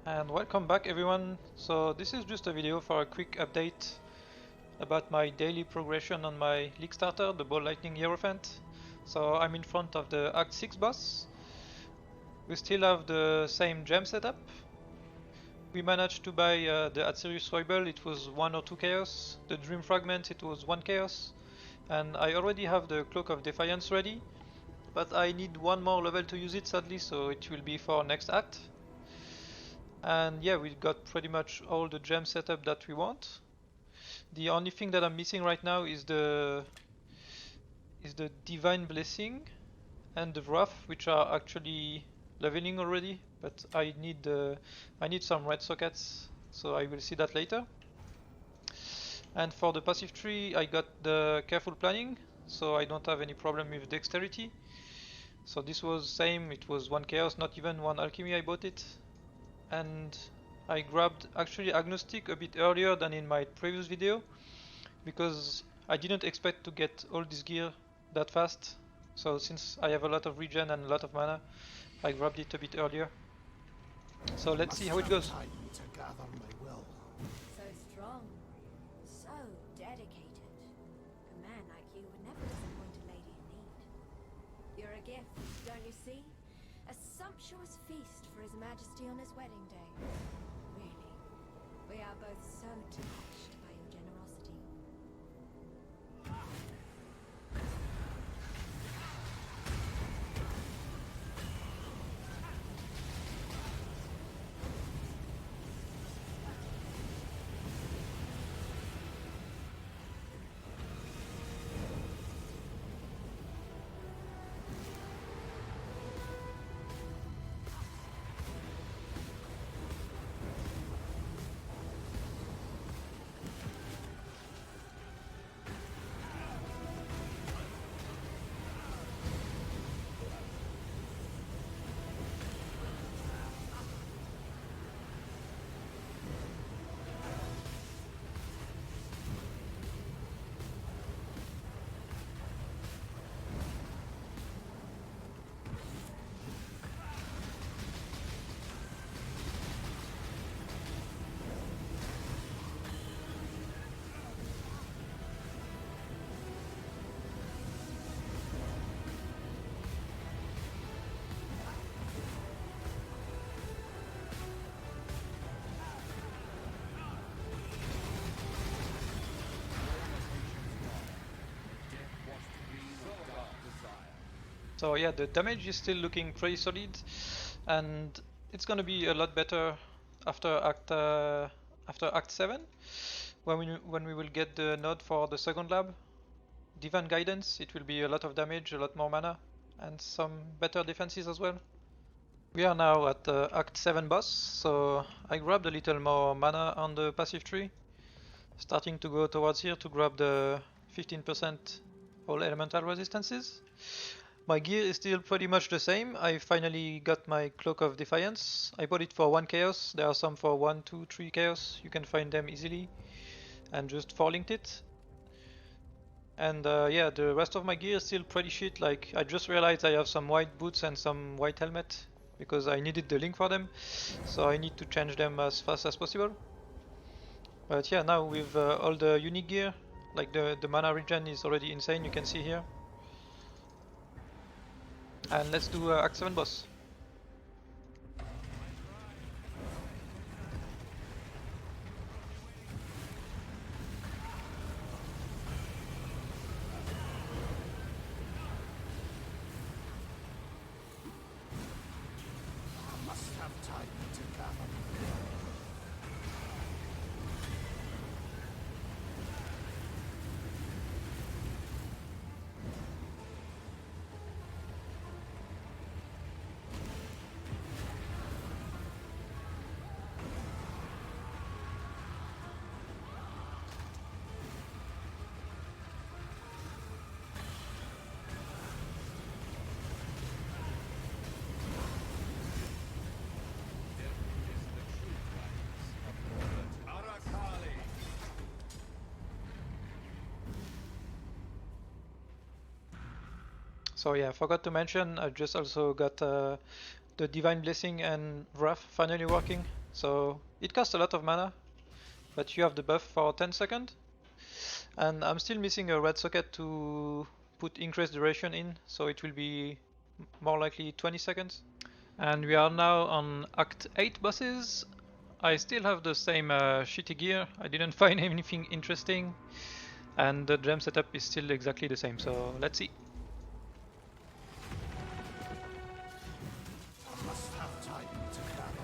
And welcome back everyone. So this is just a video for a quick update about my daily progression on my League starter, the Ball Lightning Hierophant. So I'm in front of the Act 6 boss. We still have the same gem setup. We managed to buy the Atsirius Foible, it was 1 or 2 chaos. The Dream Fragment, it was 1 chaos. And I already have the Cloak of Defiance ready. But I need one more level to use it sadly, so it will be for next act. And yeah, we got pretty much all the gem setup that we want. The only thing that I'm missing right now is the Divine Blessing and the Wrath, which are actually leveling already, but I need some red sockets, so I will see that later. And for the passive tree, I got the Careful Planning, so I don't have any problem with Dexterity. So this was same, it was 1 Chaos, not even 1 Alchemy I bought it. And I grabbed actually Agnostic a bit earlier than in my previous video because I didn't expect to get all this gear that fast. So since I have a lot of regen and a lot of mana, I grabbed it a bit earlier. So let's see how it goes. So strong, so dedicated. A man like you would never disappoint a lady in need. You're a gift, don't you see? A sumptuous feast for His Majesty on his wedding day. Really, we are both so touched by your generosity. So yeah, the damage is still looking pretty solid, and it's gonna be a lot better after Act 7, when we will get the node for the second lab. Divine Guidance, it will be a lot of damage, a lot more mana, and some better defenses as well. We are now at the Act 7 boss, so I grabbed a little more mana on the passive tree, starting to go towards here to grab the 15% all elemental resistances. My gear is still pretty much the same. I finally got my Cloak of Defiance. I bought it for 1 chaos. There are some for 1, 2, 3 chaos. You can find them easily. And just 4 linked it. And yeah, the rest of my gear is still pretty shit. Like, I just realized I have some white boots and some white helmet because I needed the link for them. So I need to change them as fast as possible. But yeah, now with all the unique gear, like the mana regen is already insane, you can see here. And let's do Act 7 boss. So yeah, I forgot to mention, I just also got the Divine Blessing and Wrath finally working. So it costs a lot of mana, but you have the buff for 10 seconds. And I'm still missing a red socket to put increased duration in, so it will be more likely 20 seconds. And we are now on Act 8 bosses. I still have the same shitty gear, I didn't find anything interesting, and the gem setup is still exactly the same, so let's see. Must have time to battle.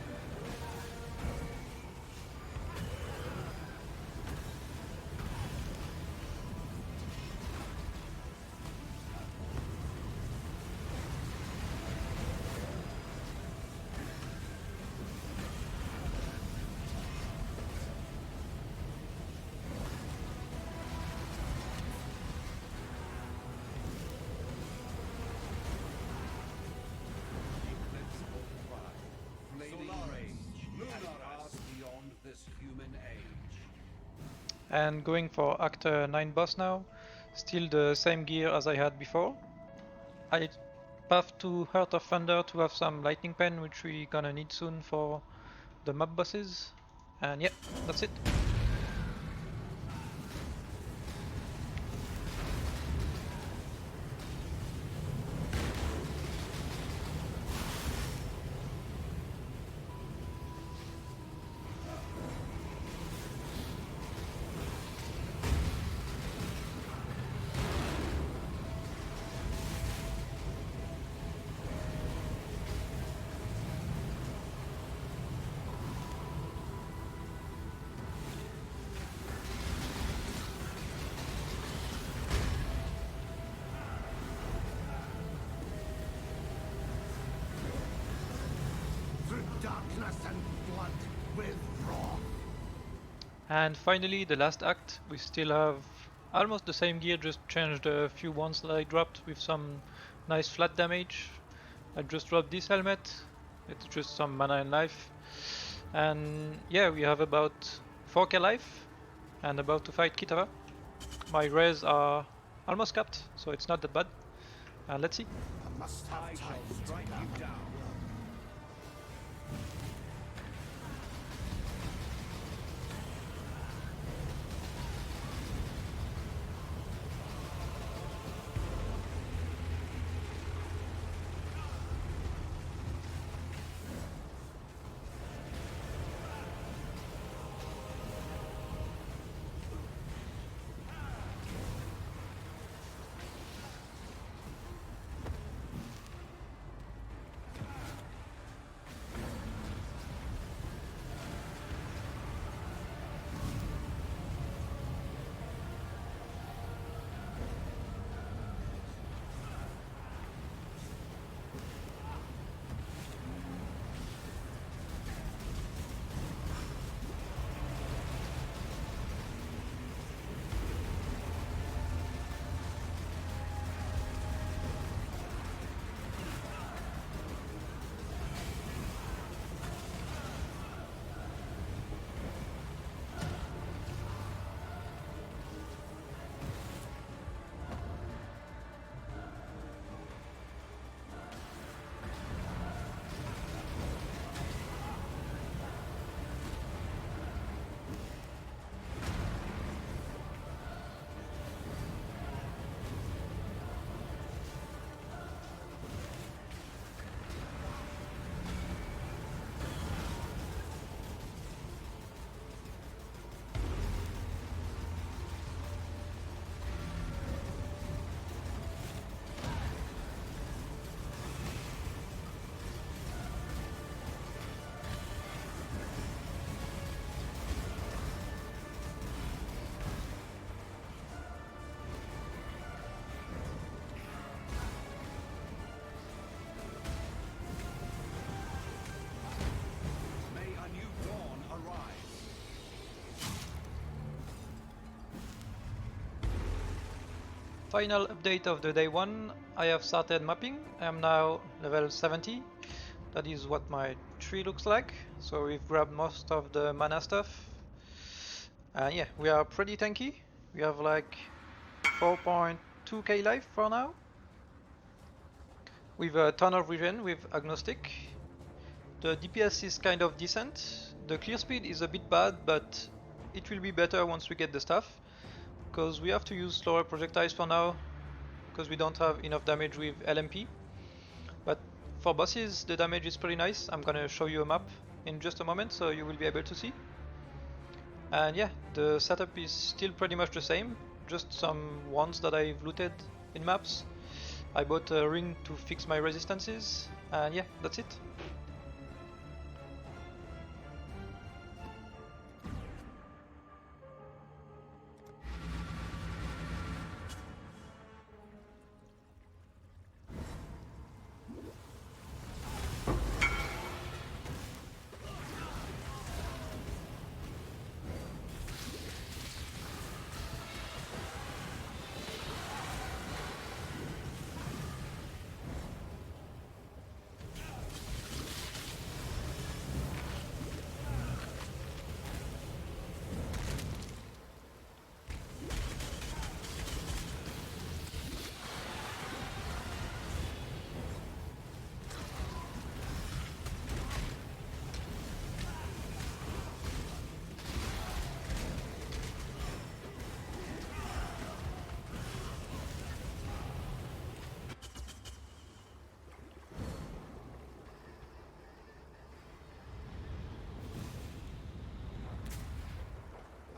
And going for Act 9 boss now, still the same gear as I had before. I path to Heart of Thunder to have some lightning pen, which we gonna need soon for the mob bosses. And yeah, that's it. Through darkness and blood with wrath. And finally, the last act, we still have almost the same gear, just changed a few ones that I dropped with some nice flat damage. I just dropped this helmet, it's just some mana and life. And yeah, we have about 4k life and about to fight Kitara. My rays are almost capped, so it's not that bad. Let's see. I must have time to strike you down. Final update of the day 1, I have started mapping. I am now level 70. That is what my tree looks like. So we've grabbed most of the mana stuff. Yeah, we are pretty tanky. We have like 4.2k life for now. With a ton of regen with agnostic. The DPS is kind of decent. The clear speed is a bit bad, but it will be better once we get the stuff. Because we have to use slower projectiles for now, because we don't have enough damage with LMP. But for bosses, the damage is pretty nice. I'm gonna show you a map in just a moment, so you will be able to see. And yeah, the setup is still pretty much the same, just some wands that I've looted in maps. I bought a ring to fix my resistances, and yeah, that's it.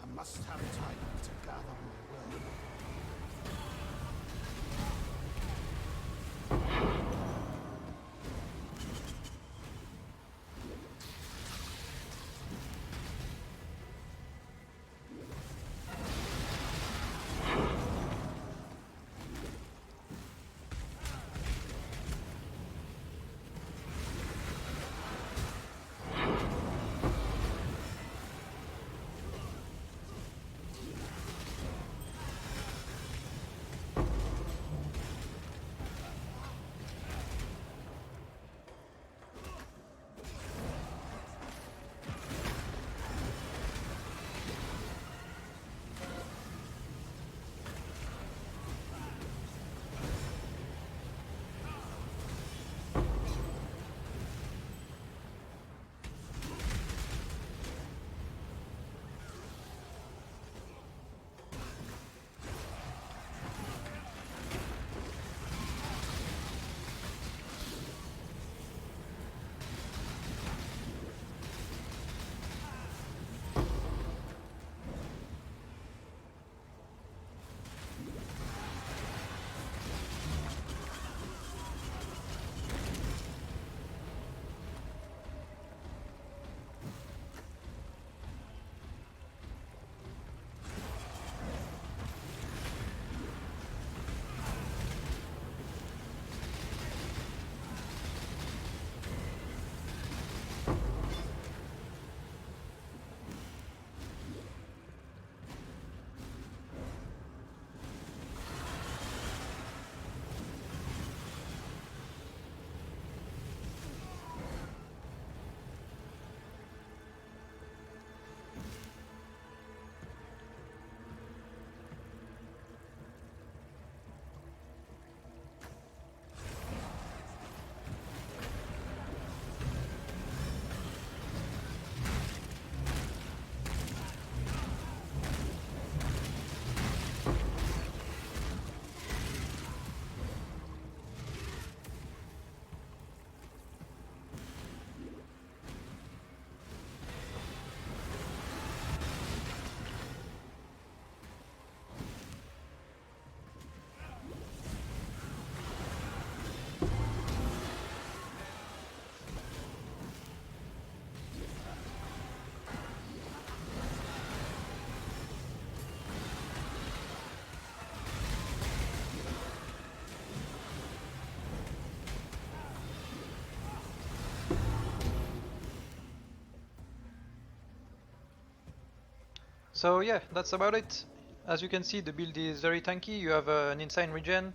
I must have time to gather my will. So yeah, that's about it. As you can see, the build is very tanky. You have an insane regen.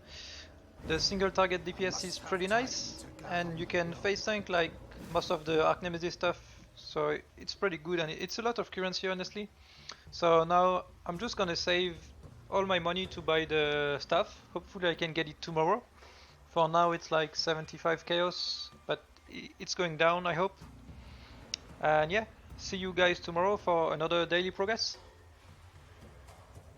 The single target DPS is pretty nice, and you can face tank like most of the archnemesis stuff. So it's pretty good, and it's a lot of currency, honestly. So now I'm just gonna save all my money to buy the stuff. Hopefully I can get it tomorrow. For now it's like 75 chaos, but it's going down, I hope. And yeah, see you guys tomorrow for another daily progress.